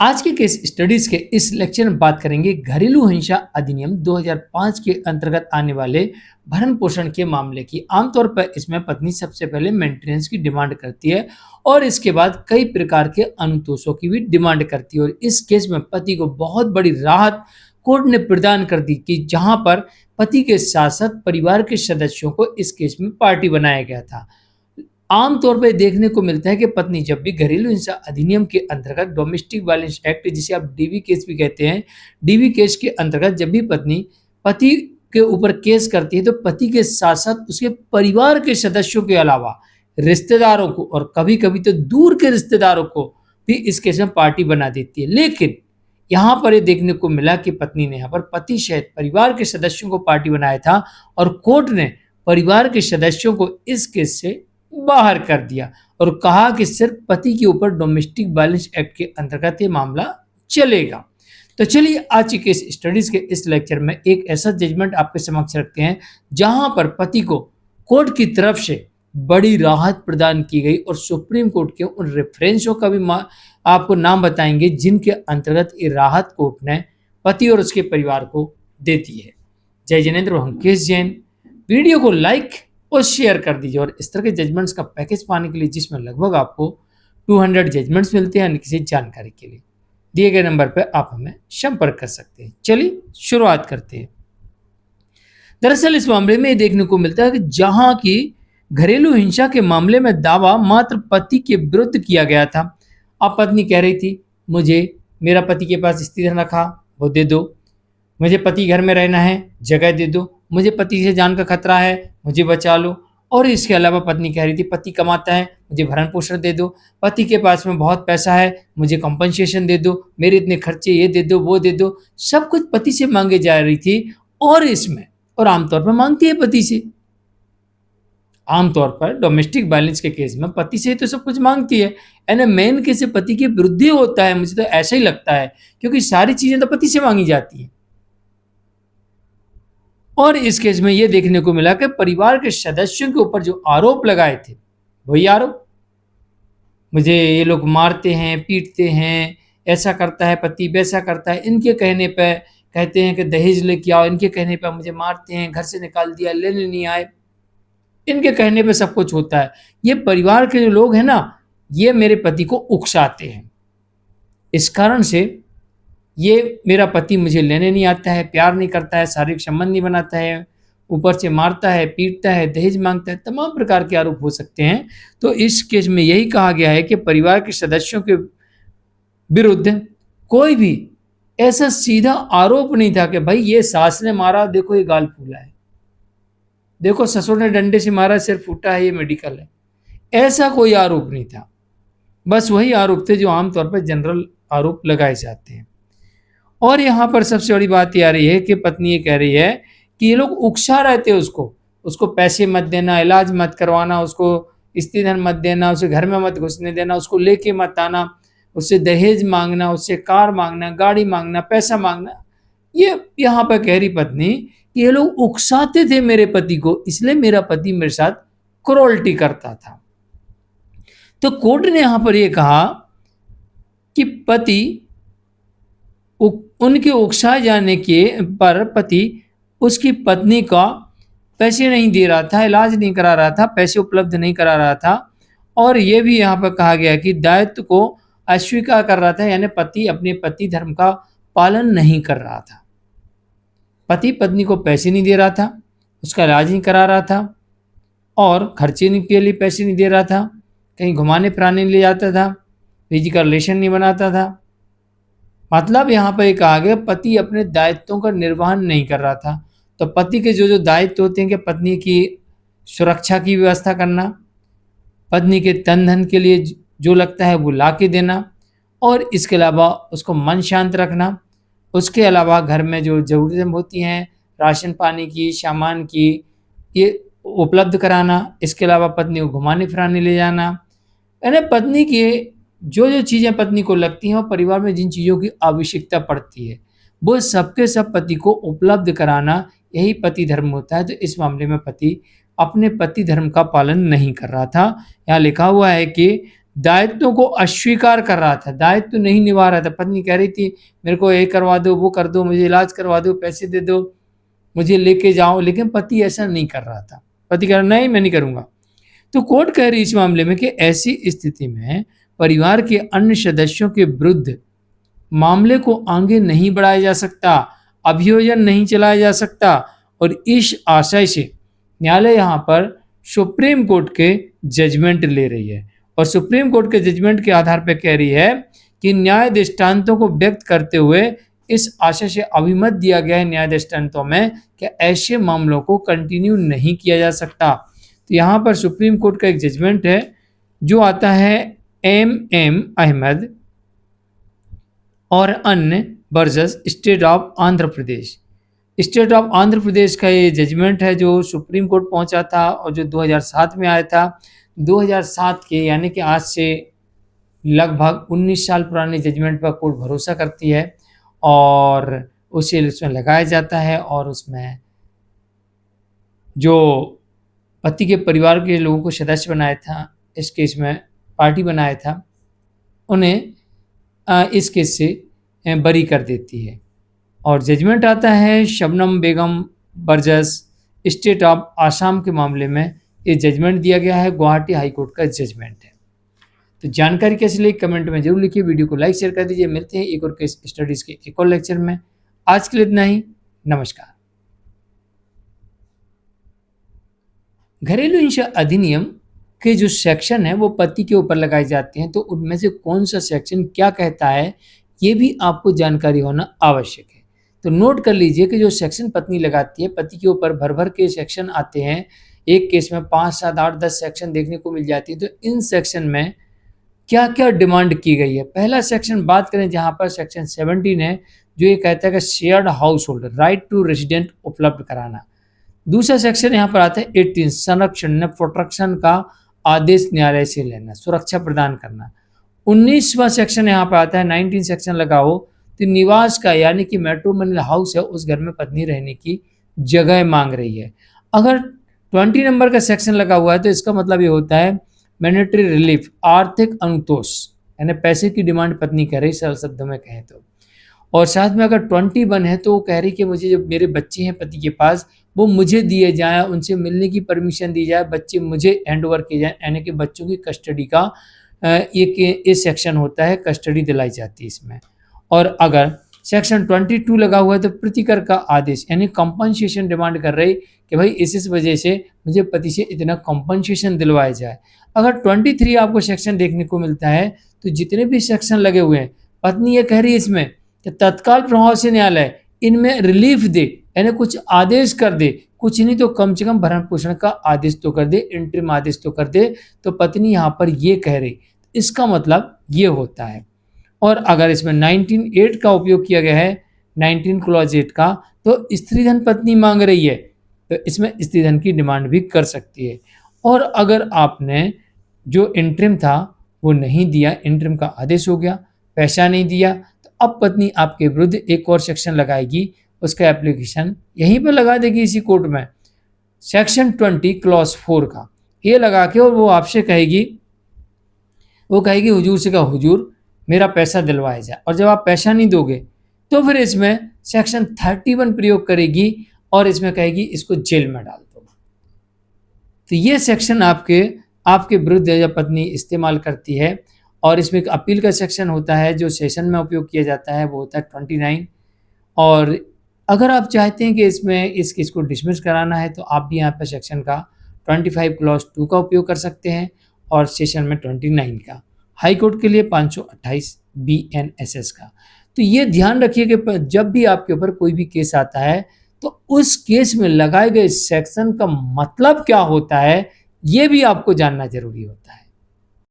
आज के case studies के इस लेक्चर में बात करेंगे घरेलू हिंसा अधिनियम 2005 के अंतर्गत आने वाले भरण पोषण के मामले की। आमतौर पर इसमें पत्नी सबसे पहले मेंटेनेंस की डिमांड करती है और इसके बाद कई प्रकार के अनुतोषों की भी डिमांड करती है। और इस केस में पति को बहुत बड़ी राहत कोर्ट ने प्रदान कर दी कि जहां पर पति के साथ साथ परिवार के सदस्यों को इस केस में पार्टी बनाया गया था। आमतौर पर देखने को मिलता है कि पत्नी जब भी घरेलू हिंसा अधिनियम के अंतर्गत डोमेस्टिक वायलेंस एक्ट, जिसे आप डीवी केस भी कहते हैं, डीवी केस के अंतर्गत जब भी पत्नी पति के ऊपर केस करती है तो पति के साथ साथ उसके परिवार के सदस्यों के अलावा रिश्तेदारों को और कभी कभी तो दूर के रिश्तेदारों को भी इस केस में पार्टी बना देती है। लेकिन यहाँ पर ये देखने को मिला कि पत्नी ने यहाँ पर पति सहित परिवार के सदस्यों को पार्टी बनाया था और कोर्ट ने परिवार के सदस्यों को इस केस से बाहर कर दिया और कहा कि सिर्फ पति के ऊपर डोमेस्टिक वायलेंस एक्ट के अंतर्गत ये मामला चलेगा। तो चलिए आज के इस स्टडीज के इस लेक्चर में एक ऐसा जजमेंट आपके समक्ष रखते हैं जहां पर पति को कोर्ट की तरफ से बड़ी राहत प्रदान की गई और सुप्रीम कोर्ट के उन रेफरेंसों का भी आपको नाम बताएंगे जिनके अंतर्गत ये राहत कोर्ट ने पति और उसके परिवार को देती है। जय जिनेंद्र, अंकेश जैन। वीडियो को लाइक और शेयर कर दीजिए और इस तरह के जजमेंट्स का पैकेज पाने के लिए जिसमें लगभग आपको 200 जजमेंट्स मिलते हैं, किसी जानकारी के लिए दिए गए नंबर पर आप हमें संपर्क कर सकते हैं। चलिए शुरुआत करते हैं। दरअसल इस मामले में देखने को मिलता है कि जहां की घरेलू हिंसा के मामले में दावा मात्र पति के विरुद्ध किया गया था। अब पत्नी कह रही थी मुझे मेरा पति के पास स्त्री धन रखा वो दे दो, मुझे पति घर में रहना है जगह दे दो, मुझे पति से जान का खतरा है मुझे बचा लो। और इसके अलावा पत्नी कह रही थी पति कमाता है मुझे भरण पोषण दे दो, पति के पास में बहुत पैसा है मुझे कंपनसेशन दे दो, मेरे इतने खर्चे ये दे दो वो दे दो। सब कुछ पति से मांगे जा रही थी और इसमें और आमतौर पर मांगती है पति से। आमतौर पर डोमेस्टिक वायलेंस के केस में पति से तो सब कुछ मांगती है, यानी मेन केस पति के विरुद्ध ही होता है, मुझे तो ऐसा ही लगता है क्योंकि सारी चीजें तो पति से मांगी जाती हैं। और इस केस में यह देखने को मिला कि परिवार के सदस्यों के ऊपर जो आरोप लगाए थे वही आरोप, मुझे ये लोग मारते हैं पीटते हैं, ऐसा करता है पति वैसा करता है, इनके कहने पे कहते हैं कि दहेज लेके आओ, इनके कहने पे मुझे मारते हैं, घर से निकाल दिया, लेने नहीं आए, इनके कहने पे सब कुछ होता है। ये परिवार के जो लोग हैं ना ये मेरे पति को उकसाते हैं, इस कारण से ये मेरा पति मुझे लेने नहीं आता है, प्यार नहीं करता है, शारीरिक संबंध नहीं बनाता है, ऊपर से मारता है पीटता है, दहेज मांगता है, तमाम प्रकार के आरोप हो सकते हैं। तो इस केस में यही कहा गया है कि परिवार के सदस्यों के विरुद्ध कोई भी ऐसा सीधा आरोप नहीं था कि भाई ये सास ने मारा, देखो ये गाल फूला है, देखो ससुर ने डंडे से मारा सिर फूटा है, ये मेडिकल है, ऐसा कोई आरोप नहीं था। बस वही आरोप थे जो आमतौर पर जनरल आरोप लगाए जाते हैं। और यहाँ पर सबसे बड़ी बात ये आ रही है कि पत्नी ये कह रही है कि ये लोग उकसा रहे थे उसको पैसे मत देना, इलाज मत करवाना, उसको स्त्री धन मत देना, उसे घर में मत घुसने देना, उसको लेके मत आना, उससे दहेज मांगना, उससे कार मांगना, गाड़ी मांगना, पैसा मांगना। ये यहाँ पर कह रही पत्नी कि ये लोग उकसाते थे मेरे पति को, इसलिए मेरा पति मेरे साथ क्रूरल्टी करता था। तो कोर्ट ने यहाँ पर यह कहा कि पति उनके उकसाए जाने के पर पति उसकी पत्नी का पैसे नहीं दे रहा था, इलाज नहीं करा रहा था, पैसे उपलब्ध नहीं करा रहा था। और ये भी यहाँ पर कहा गया कि दायित्व को अस्वीकार कर रहा था, यानी पति अपने पति धर्म का पालन नहीं कर रहा था। पति पत्नी को पैसे नहीं दे रहा था, उसका इलाज नहीं करा रहा था और खर्चे के लिए पैसे नहीं दे रहा था, कहीं घुमाने फिराने ले जाता था, फिजिकल रिलेशन नहीं बनाता था। मतलब यहाँ पर कहा गया पति अपने दायित्वों का निर्वहन नहीं कर रहा था। तो पति के जो जो दायित्व होते हैं कि पत्नी की सुरक्षा की व्यवस्था करना, पत्नी के तन धन के लिए जो लगता है वो ला के देना, और इसके अलावा उसको मन शांत रखना, उसके अलावा घर में जो ज़रूरतें होती हैं राशन पानी की, सामान की, ये उपलब्ध कराना, इसके अलावा पत्नी को घुमाने फिराने ले जाना, यानी पत्नी की जो जो चीज़ें पत्नी को लगती हैं और परिवार में जिन चीज़ों की आवश्यकता पड़ती है वो सबके सब पति को उपलब्ध कराना, यही पति धर्म होता है। तो इस मामले में पति अपने पति धर्म का पालन नहीं कर रहा था। यहाँ लिखा हुआ है कि दायित्वों को अस्वीकार कर रहा था, दायित्व नहीं निभा रहा था। पत्नी कह रही थी मेरे को ये करवा दो, वो कर दो, मुझे इलाज करवा दो, पैसे दे दो, मुझे लेके जाओ, लेकिन पति ऐसा नहीं कर रहा था। पति कह रहा नहीं मैं नहीं करूँगा। तो कोर्ट कह रही इस मामले में कि ऐसी स्थिति में परिवार के अन्य सदस्यों के विरुद्ध मामले को आगे नहीं बढ़ाया जा सकता, अभियोजन नहीं चलाया जा सकता, और इस आशय से न्यायालय यहाँ पर सुप्रीम कोर्ट के जजमेंट ले रही है, और सुप्रीम कोर्ट के जजमेंट के आधार पर कह रही है कि न्याय दृष्टांतों को व्यक्त करते हुए इस आशय से अभिमत दिया गया है न्याय दृष्टांतों में कि ऐसे मामलों को कंटिन्यू नहीं किया जा सकता। तो यहाँ पर सुप्रीम कोर्ट का एक जजमेंट है जो आता है एम अहमद और अन्य versus state of Andhra Pradesh. State of Andhra Pradesh का ये जजमेंट है जो सुप्रीम कोर्ट पहुंचा था और जो 2007 में आया था। 2007 के यानी कि आज से लगभग 19 साल पुराने जजमेंट पर कोर्ट भरोसा करती है और उसे उसमें लगाया जाता है, और उसमें जो पति के परिवार के लोगों को सदस्य बनाया था, इस केस में पार्टी बनाया था, उन्हें इस केस से बरी कर देती है। और जजमेंट आता है शबनम बेगम वर्सेस स्टेट ऑफ आसाम के मामले में। ये जजमेंट दिया गया है, गुवाहाटी हाई कोर्ट का जजमेंट है। तो जानकारी कैसे लगी कमेंट में जरूर लिखिए, वीडियो को लाइक शेयर कर दीजिए। मिलते हैं एक और केस स्टडीज़ के एक और लेक्चर में। आज के लिए इतना ही, नमस्कार। घरेलू हिंसा अधिनियम के जो सेक्शन है वो पति के ऊपर लगाए जाते हैं, तो उनमें से कौन सा सेक्शन क्या कहता है ये भी आपको जानकारी होना आवश्यक है। तो नोट कर लीजिए कि जो सेक्शन पत्नी लगाती है, पति के ऊपर भर भर के सेक्शन आते हैं। एक केस में 5, 7, 8, 10 सेक्शन देखने को मिल जाती है। तो इन सेक्शन में क्या क्या डिमांड की गई है। पहला सेक्शन बात करें जहाँ पर सेक्शन 17 है, जो ये कहता है कि shared household right to resident उपलब्ध कराना। दूसरा सेक्शन यहाँ पर आता है 18 संरक्षण न प्रोटेक्शन का आदेश न्यायालय से लेना, सुरक्षा प्रदान करना। 19वां सेक्शन यहाँ पर आता है 19 सेक्शन लगा हो तो निवास का यानी कि मैट्रिमोनियल हाउस है उस घर में पत्नी रहने की जगह मांग रही है। अगर 20 नंबर का सेक्शन लगा हुआ है तो इसका मतलब ये होता है मॉनेटरी रिलीफ, आर्थिक अनुतोष, यानी पैसे की डिमांड पत्नी कर रही, सरल शब्दों में कहें तो। और साथ में अगर 21 है तो वो कह रही कि मुझे जो मेरे बच्चे हैं पति के पास वो मुझे दिए जाएं, उनसे मिलने की परमिशन दी जाए, बच्चे मुझे हैंड ओवर किए जाएं, यानी कि बच्चों की कस्टडी का ये सेक्शन होता है, कस्टडी दिलाई जाती है इसमें। और अगर सेक्शन 22 लगा हुआ है तो प्रतिकर का आदेश, यानी कंपनसेशन डिमांड कर रही कि भाई इस वजह से मुझे पति से इतना कंपनसेशन दिलवाया जाए। अगर 23 आपको सेक्शन देखने को मिलता है तो जितने भी सेक्शन लगे हुए हैं पत्नी ये कह रही है इसमें कि तत्काल प्रभाव से न्यायालय इनमें रिलीफ दे, यानी कुछ आदेश कर दे, कुछ नहीं तो कम से कम भरण पोषण का आदेश तो कर दे, इंटरिम आदेश तो कर दे। तो पत्नी यहाँ पर ये कह रही, इसका मतलब ये होता है। और अगर इसमें 19(8) का उपयोग किया गया है, 19 क्लॉज 8 का, तो स्त्रीधन पत्नी मांग रही है तो इसमें स्त्रीधन की डिमांड भी कर सकती है। और अगर आपने जो इंटरिम था वो नहीं दिया, इंटरिम का आदेश हो गया, पैसा नहीं दिया, तो अब पत्नी आपके विरुद्ध एक और सेक्शन लगाएगी, उसका एप्लीकेशन यहीं पर लगा देगी इसी कोर्ट में, सेक्शन 20 क्लॉज 4 का ये लगा के, और वो आपसे कहेगी, वो कहेगी हुजूर से कहा हुजूर मेरा पैसा दिलवाया जाए। और जब आप पैसा नहीं दोगे तो फिर इसमें सेक्शन 31 प्रयोग करेगी और इसमें कहेगी इसको जेल में डाल दो। तो ये सेक्शन आपके विरुद्ध जब पत्नी इस्तेमाल करती है। और इसमें एक अपील का सेक्शन होता है जो सेशन में उपयोग किया जाता है, वो होता है 29। और अगर आप चाहते हैं कि इसमें इस केस को डिसमिस कराना है तो आप भी यहाँ पर सेक्शन का 25 क्लॉज 2 का उपयोग कर सकते हैं और सेशन में 29 का। हाई कोर्ट के लिए 528 BNSS का। तो ये ध्यान रखिए कि जब भी आपके ऊपर कोई भी केस आता है तो उस केस में लगाए गए सेक्शन का मतलब क्या होता है ये भी आपको जानना जरूरी होता है।